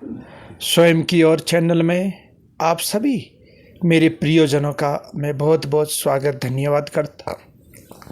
स्वयं की ओर चैनल में आप सभी मेरे प्रियजनों का मैं बहुत बहुत स्वागत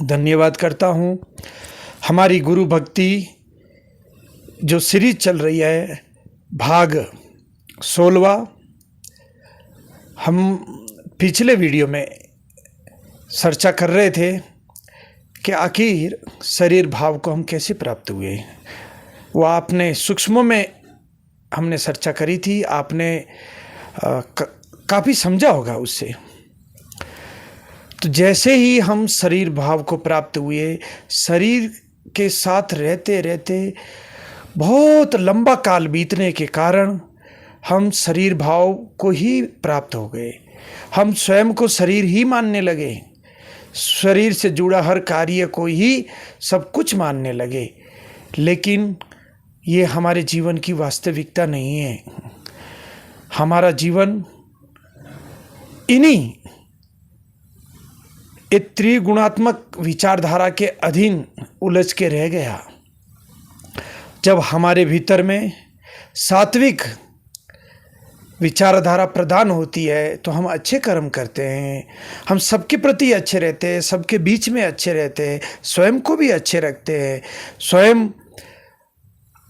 धन्यवाद करता हूँ। हमारी गुरु भक्ति जो सीरीज चल रही है भाग 16वां, हम पिछले वीडियो में चर्चा कर रहे थे कि आखिर शरीर भाव को हम कैसे प्राप्त हुए। वो आपने सूक्ष्म में हमने चर्चा करी थी, आपने काफ़ी समझा होगा उससे। तो जैसे ही हम शरीर भाव को प्राप्त हुए, शरीर के साथ रहते रहते बहुत लंबा काल बीतने के कारण हम शरीर भाव को ही प्राप्त हो गए। हम स्वयं को शरीर ही मानने लगे, शरीर से जुड़ा हर कार्य को ही सब कुछ मानने लगे। लेकिन ये हमारे जीवन की वास्तविकता नहीं है। हमारा जीवन इन्हीं एक त्रिगुणात्मक विचारधारा के अधीन उलझ के रह गया। जब हमारे भीतर में सात्विक विचारधारा प्रदान होती है तो हम अच्छे कर्म करते हैं, हम सबके प्रति अच्छे रहते हैं, सबके बीच में अच्छे रहते हैं, स्वयं को भी अच्छे रखते हैं, स्वयं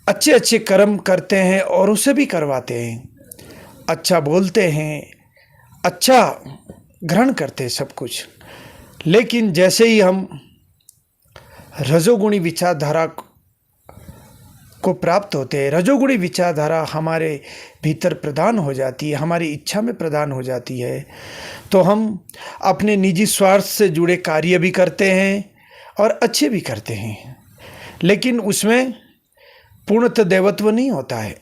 अच्छे अच्छे कर्म करते हैं और उसे भी करवाते हैं, अच्छा बोलते हैं, अच्छा ग्रहण करते हैं सब कुछ। लेकिन जैसे ही हम रजोगुणी विचारधारा को प्राप्त होते हैं, रजोगुणी विचारधारा हमारे भीतर प्रदान हो जाती है, हमारी इच्छा में प्रदान हो जाती है, तो हम अपने निजी स्वार्थ से जुड़े कार्य भी करते हैं और अच्छे भी करते हैं। लेकिन उसमें पूर्णतः देवत्व नहीं होता है।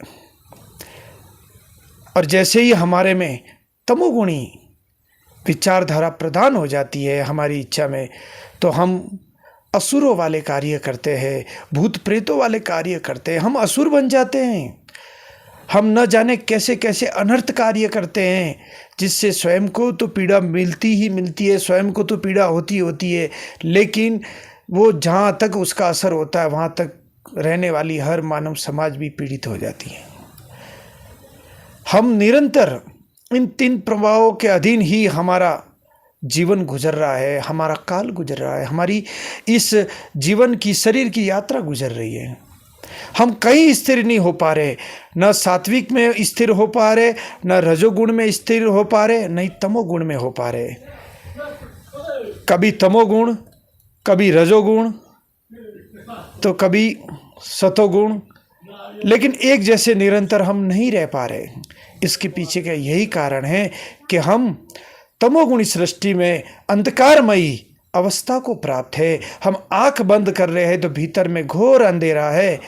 और जैसे ही हमारे में तमोगुणी विचारधारा प्रदान हो जाती है हमारी इच्छा में, तो हम असुरों वाले कार्य करते हैं, भूत प्रेतों वाले कार्य करते हैं, हम असुर बन जाते हैं। हम न जाने कैसे कैसे अनर्थ कार्य करते हैं, जिससे स्वयं को तो पीड़ा मिलती ही मिलती है, स्वयं को तो पीड़ा होती है, लेकिन वो जहाँ तक उसका असर होता है वहाँ तक रहने वाली हर मानव समाज भी पीड़ित हो जाती है। हम निरंतर इन तीन प्रभावों के अधीन ही हमारा जीवन गुजर रहा है, हमारा काल गुजर रहा है, हमारी इस जीवन की शरीर की यात्रा गुजर रही है। हम कहीं स्थिर नहीं हो पा रहे, न सात्विक में स्थिर हो पा रहे, न रजोगुण में स्थिर हो पा रहे, न तमोगुण में हो पा रहे। कभी तमोगुण, कभी रजोगुण, तो कभी सतोगुण, लेकिन एक जैसे निरंतर हम नहीं रह पा रहे। इसके पीछे का यही कारण है कि हम तमोगुणी सृष्टि में अंधकारमयी अवस्था को प्राप्त है। हम आंख बंद कर रहे हैं तो भीतर में घोर अंधेरा है।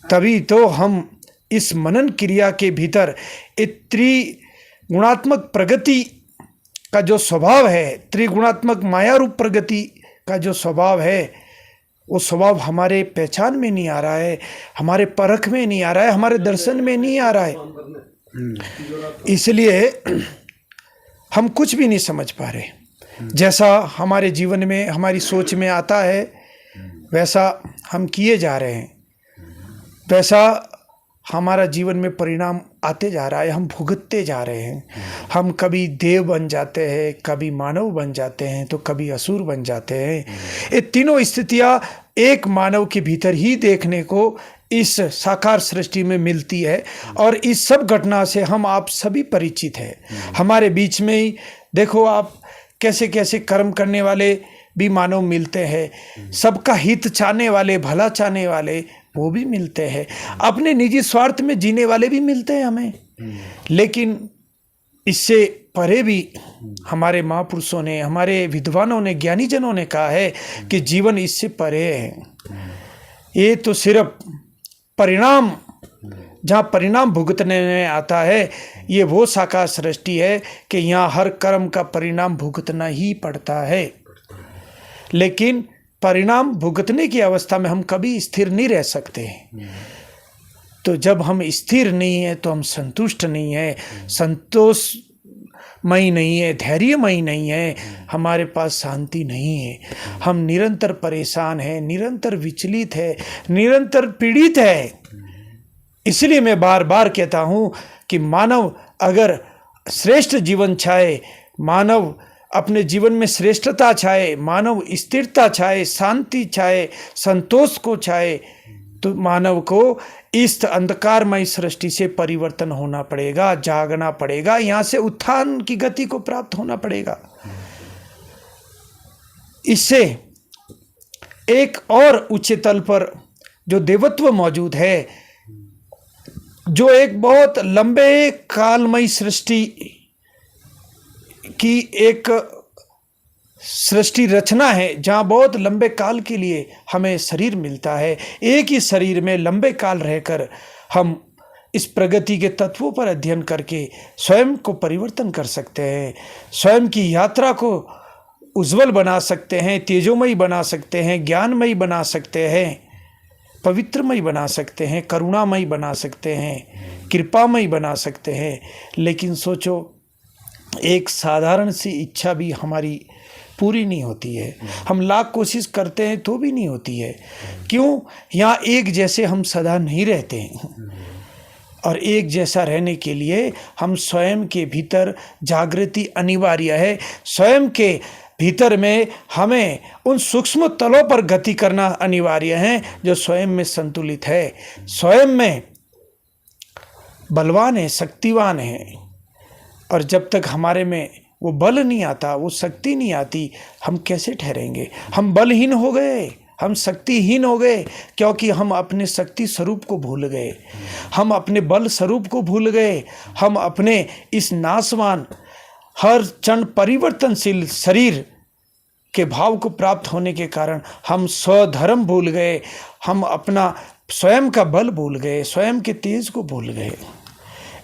तभी तो हम इस मनन क्रिया के भीतर एक त्रिगुणात्मक प्रगति का जो स्वभाव है, त्रिगुणात्मक माया रूप प्रगति का जो स्वभाव है, वो स्वभाव हमारे पहचान में नहीं आ रहा है, हमारे परख में नहीं आ रहा है, हमारे दर्शन में नहीं आ रहा है। इसलिए हम कुछ भी नहीं समझ पा रहे। जैसा हमारे जीवन में, हमारी सोच में आता है, वैसा हम किए जा रहे हैं, वैसा हमारा जीवन में परिणाम आते जा रहा है, हम भुगतते जा रहे हैं। हम कभी देव बन जाते हैं, कभी मानव बन जाते हैं, तो कभी असुर बन जाते हैं। ये तीनों स्थितियाँ एक मानव के भीतर ही देखने को इस साकार सृष्टि में मिलती है, और इस सब घटना से हम आप सभी परिचित हैं। हमारे बीच में ही देखो आप कैसे कैसे कर्म करने वाले भी मानव मिलते हैं, सबका हित चाहने वाले, भला चाहने वाले वो भी मिलते हैं, अपने निजी स्वार्थ में जीने वाले भी मिलते हैं हमें। लेकिन इससे परे भी हमारे महापुरुषों ने, हमारे विद्वानों ने, ज्ञानी जनों ने कहा है कि जीवन इससे परे है। ये तो सिर्फ परिणाम, जहाँ परिणाम भुगतने में आता है, ये वो साकार सृष्टि है कि यहाँ हर कर्म का परिणाम भुगतना ही पड़ता है। लेकिन परिणाम भुगतने की अवस्था में हम कभी स्थिर नहीं रह सकते। तो जब हम स्थिर नहीं है तो हम संतुष्ट नहीं है, संतोषमयी नहीं है, धैर्यमयी नहीं है, हमारे पास शांति नहीं है। हम निरंतर परेशान हैं, निरंतर विचलित है, निरंतर पीड़ित है। इसलिए मैं बार बार कहता हूँ कि मानव अगर श्रेष्ठ जीवन चाहे, मानव अपने जीवन में श्रेष्ठता चाहे, मानव स्थिरता चाहे, शांति चाहे, संतोष को चाहे, तो मानव को इस अंधकारमय सृष्टि से परिवर्तन होना पड़ेगा, जागना पड़ेगा, यहाँ से उत्थान की गति को प्राप्त होना पड़ेगा। इससे एक और उच्च तल पर जो देवत्व मौजूद है, जो एक बहुत लंबे कालमय सृष्टि की एक सृष्टि रचना है, जहाँ बहुत लंबे काल के लिए हमें शरीर मिलता है। एक ही शरीर में लंबे काल रहकर हम इस प्रगति के तत्वों पर अध्ययन करके स्वयं को परिवर्तन कर सकते हैं, स्वयं की यात्रा को उज्जवल बना सकते हैं, तेजोमयी बना सकते हैं, ज्ञानमयी बना सकते हैं, पवित्रमयी बना सकते हैं, करुणामयी बना सकते हैं, कृपामयी बना सकते हैं। लेकिन सोचो, एक साधारण सी इच्छा भी हमारी पूरी नहीं होती है, हम लाख कोशिश करते हैं तो भी नहीं होती है। क्यों? यहाँ एक जैसे हम सदा नहीं रहते हैं, और एक जैसा रहने के लिए हम स्वयं के भीतर जागृति अनिवार्य है। स्वयं के भीतर में हमें उन सूक्ष्म तलों पर गति करना अनिवार्य है जो स्वयं में संतुलित है, स्वयं में बलवान है, शक्तिवान है। और जब तक हमारे में वो बल नहीं आता, वो शक्ति नहीं आती, हम कैसे ठहरेंगे? हम बलहीन हो गए, हम शक्तिहीन हो गए, क्योंकि हम अपने शक्ति स्वरूप को भूल गए, हम अपने बल स्वरूप को भूल गए, हम अपने इस नाशवान हर क्षण परिवर्तनशील शरीर के भाव को प्राप्त होने के कारण हम स्वधर्म भूल गए, हम अपना स्वयं का बल भूल गए, स्वयं के तेज को भूल गए।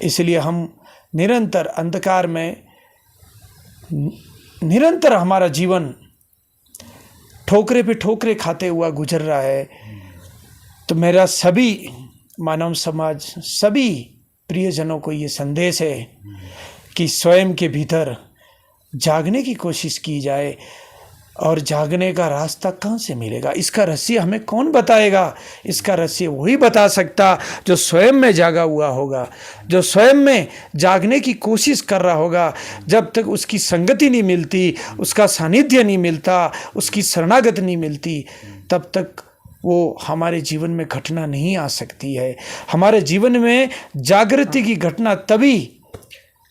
इसलिए हम निरंतर अंधकार में, निरंतर हमारा जीवन ठोकरे पे ठोकरे खाते हुआ गुजर रहा है। तो मेरा सभी मानव समाज, सभी प्रियजनों को ये संदेश है कि स्वयं के भीतर जागने की कोशिश की जाए। और जागने का रास्ता कहाँ से मिलेगा? इसका रहस्य हमें कौन बताएगा? इसका रहस्य वही बता सकता जो स्वयं में जागा हुआ होगा, जो स्वयं में जागने की कोशिश कर रहा होगा। जब तक उसकी संगति नहीं मिलती, उसका सानिध्य नहीं मिलता, उसकी शरणागत नहीं मिलती, तब तक वो हमारे जीवन में घटना नहीं आ सकती है। हमारे जीवन में जागृति की घटना तभी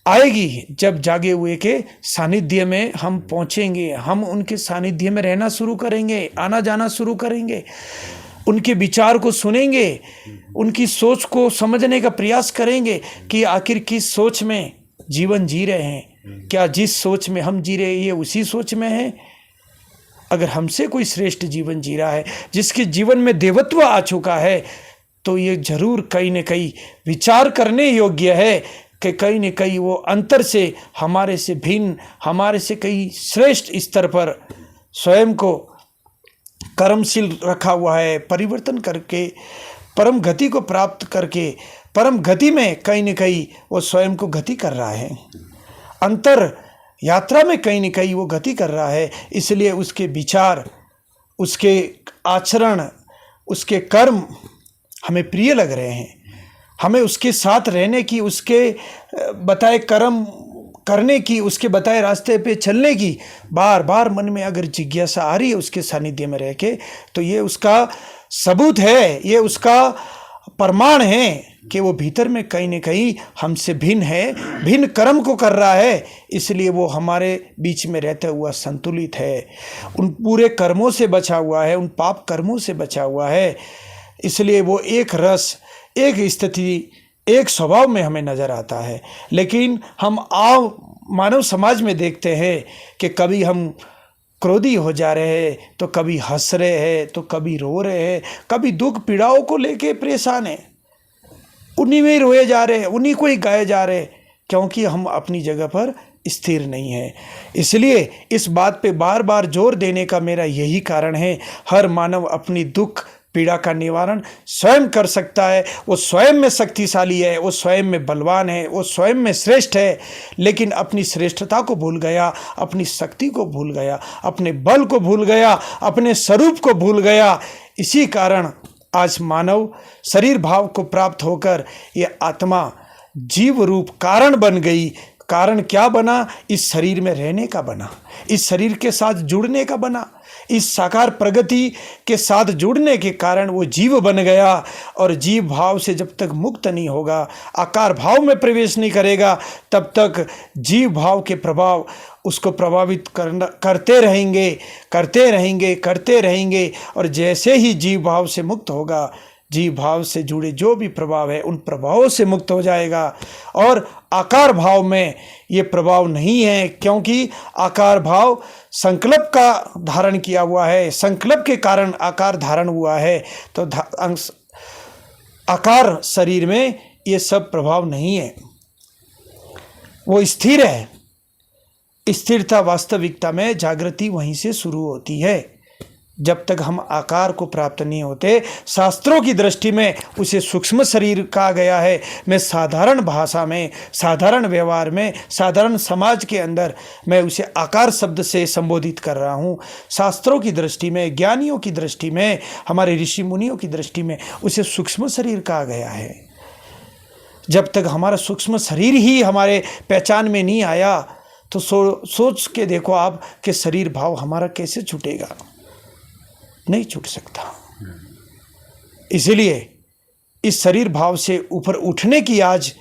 आएगी जब जागे हुए के सानिध्य में हम पहुँचेंगे, हम उनके सानिध्य में रहना शुरू करेंगे, आना जाना शुरू करेंगे, उनके विचार को सुनेंगे, उनकी सोच को समझने का प्रयास करेंगे कि आखिर किस सोच में जीवन जी रहे हैं। क्या जिस सोच में हम जी रहे हैं ये उसी सोच में है? अगर हमसे कोई श्रेष्ठ जीवन जी रहा है, जिसके जीवन में देवत्व आ चुका है, तो ये जरूर कहीं न कहीं विचार करने योग्य है कि कहीं न कहीं वो अंतर से हमारे से भिन्न, हमारे से कई श्रेष्ठ स्तर पर स्वयं को कर्मशील रखा हुआ है। परिवर्तन करके परम गति को प्राप्त करके परम गति में कहीं न कहीं वो स्वयं को गति कर रहा है, अंतर यात्रा में कहीं न कहीं वो गति कर रहा है। इसलिए उसके विचार, उसके आचरण, उसके कर्म हमें प्रिय लग रहे हैं। हमें उसके साथ रहने की, उसके बताए कर्म करने की, उसके बताए रास्ते पे चलने की बार बार मन में अगर जिज्ञासा आ रही है उसके सानिध्य में रह के, तो ये उसका सबूत है, ये उसका प्रमाण है कि वो भीतर में कहीं न कहीं हमसे भिन्न है, भिन्न कर्म को कर रहा है। इसलिए वो हमारे बीच में रहता हुआ संतुलित है, उन पूरे कर्मों से बचा हुआ है, उन पाप कर्मों से बचा हुआ है। इसलिए वो एक रस, एक स्थिति, एक स्वभाव में हमें नज़र आता है। लेकिन हम मानव समाज में देखते हैं कि कभी हम क्रोधी हो जा रहे हैं, तो कभी हंस रहे हैं, तो कभी रो रहे हैं, कभी दुख पीड़ाओं को लेके परेशान हैं, उन्हीं में ही रोए जा रहे हैं, उन्हीं को ही गाए जा रहे हैं, क्योंकि हम अपनी जगह पर स्थिर नहीं है। इसलिए इस बात पे बार बार जोर देने का मेरा यही कारण है, हर मानव अपनी दुख पीड़ा का निवारण स्वयं कर सकता है। वो स्वयं में शक्तिशाली है, वो स्वयं में बलवान है, वो स्वयं में श्रेष्ठ है, लेकिन अपनी श्रेष्ठता को भूल गया, अपनी शक्ति को भूल गया, अपने बल को भूल गया, अपने स्वरूप को भूल गया। इसी कारण आज मानव शरीर भाव को प्राप्त होकर ये आत्मा जीव रूप कारण बन गई। कारण क्या बना? इस शरीर में रहने का बना, इस शरीर के साथ जुड़ने का बना, इस साकार प्रगति के साथ जुड़ने के कारण वो जीव बन गया। और जीव भाव से जब तक मुक्त नहीं होगा, आकार भाव में प्रवेश नहीं करेगा, तब तक जीव भाव के प्रभाव उसको प्रभावित करते रहेंगे। और जैसे ही जीव भाव से मुक्त होगा, जीव भाव से जुड़े जो भी प्रभाव है उन प्रभावों से मुक्त हो जाएगा। और आकार भाव में ये प्रभाव नहीं है, क्योंकि आकार भाव संकल्प का धारण किया हुआ है, संकल्प के कारण आकार धारण हुआ है। तो आकार शरीर में ये सब प्रभाव नहीं है, वो स्थिर है। स्थिरता वास्तविकता में जागृति वहीं से शुरू होती है। जब तक हम आकार को प्राप्त नहीं होते, शास्त्रों की दृष्टि में उसे सूक्ष्म शरीर कहा गया है। मैं साधारण भाषा में, साधारण व्यवहार में, साधारण समाज के अंदर मैं उसे आकार शब्द से संबोधित कर रहा हूँ। शास्त्रों की दृष्टि में, ज्ञानियों की दृष्टि में, हमारे ऋषि मुनियों की दृष्टि में उसे सूक्ष्म शरीर कहा गया है। जब तक हमारा सूक्ष्म शरीर ही हमारे पहचान में नहीं आया, तो सोच के देखो आप कि शरीर भाव हमारा कैसे छूटेगा? नहीं छूट सकता। इसलिए इस शरीर भाव से ऊपर उठने की आज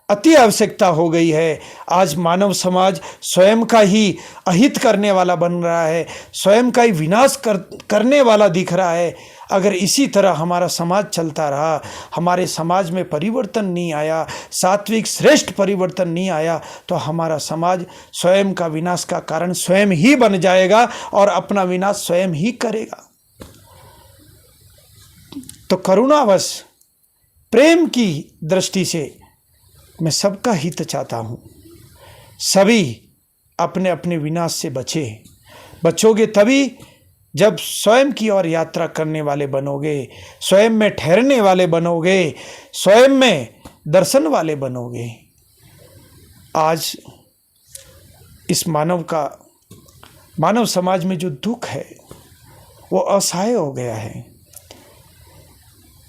अति आवश्यकता हो गई है। आज मानव समाज स्वयं का ही अहित करने वाला बन रहा है, स्वयं का ही विनाश करने वाला दिख रहा है। अगर इसी तरह हमारा समाज चलता रहा, हमारे समाज में परिवर्तन नहीं आया, सात्विक श्रेष्ठ परिवर्तन नहीं आया, तो हमारा समाज स्वयं का विनाश का कारण स्वयं ही बन जाएगा और अपना विनाश स्वयं ही करेगा। तो करुणावश प्रेम की दृष्टि से मैं सबका हित चाहता हूँ। सभी अपने अपने विनाश से बचोगे तभी जब स्वयं की ओर यात्रा करने वाले बनोगे, स्वयं में ठहरने वाले बनोगे, स्वयं में दर्शन वाले बनोगे। आज इस मानव समाज में जो दुख है वो असहाय हो गया है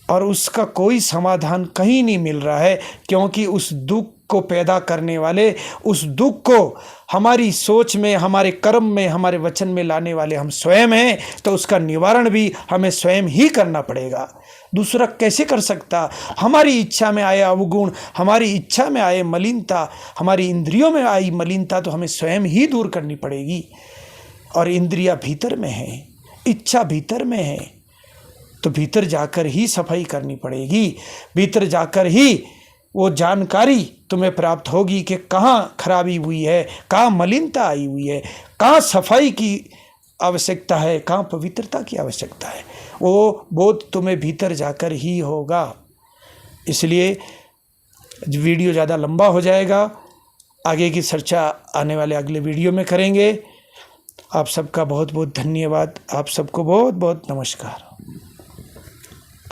और उसका कोई समाधान कहीं नहीं मिल रहा है, क्योंकि उस दुख को पैदा करने वाले, उस दुख को हमारी सोच में, हमारे कर्म में, हमारे वचन में लाने वाले हम स्वयं हैं। तो उसका निवारण भी हमें स्वयं ही करना पड़ेगा। दूसरा कैसे कर सकता? हमारी इच्छा में आए अवगुण, हमारी इच्छा में आए मलिनता, हमारी इंद्रियों में आई मलिनता तो हमें स्वयं ही दूर करनी पड़ेगी। और इंद्रियां भीतर में है, इच्छा भीतर में है, तो भीतर जाकर ही सफाई करनी पड़ेगी। भीतर जाकर ही वो जानकारी तुम्हें प्राप्त होगी कि कहाँ खराबी हुई है, कहाँ मलिनता आई हुई है, कहाँ सफाई की आवश्यकता है, कहाँ पवित्रता की आवश्यकता है। वो बोध तुम्हें भीतर जाकर ही होगा। इसलिए वीडियो ज़्यादा लंबा हो जाएगा, आगे की चर्चा आने वाले अगले वीडियो में करेंगे। आप सबका बहुत बहुत धन्यवाद। आप सबको बहुत बहुत नमस्कार।